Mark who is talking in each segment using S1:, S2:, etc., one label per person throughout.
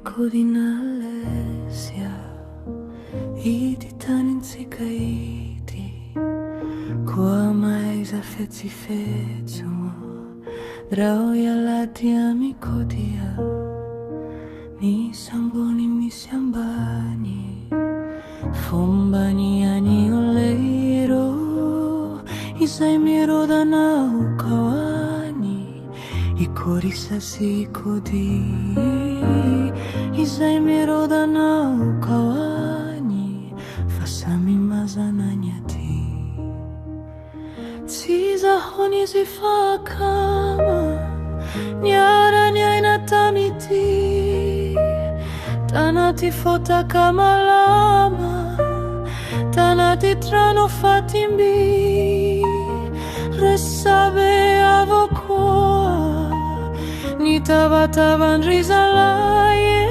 S1: Mihodinkodina lesia ity tany tsika ity, koa mais afetsifetso drao ialatia mikodia, misy ambony misy ambany, fombany any olero izay mirodana ukawani, ikorisa sy kody izay mirodana ukawani, fa samy mazanany aty. Tsy zahony izy fakama niarany aina tamity, tanaty fotaka malama, tanaty trano fatimby, resabe avokoa nitavatavandry zalaye,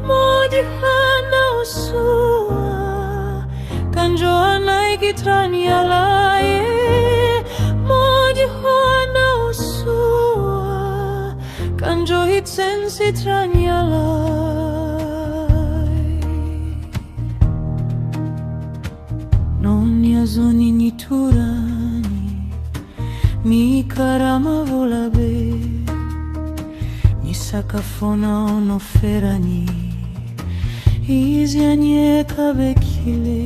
S1: mody hana usua kanjoanay kitrany alaye, mody hana usua kanjo hitsensi trany alay. Non yazoni niturani mikarama volabe, nisakafona onoferani izy anyeka bekile,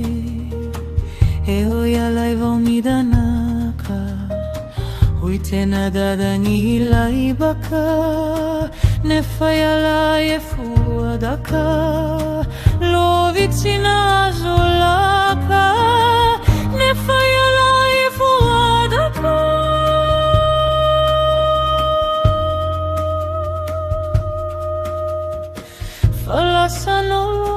S1: eo yalay vao midanaka, hoy tena dadany hilay baka, nefa yalay efuadaka, lovy tsy nahazo laka, nefa yalay efuadaka. Falasan'olo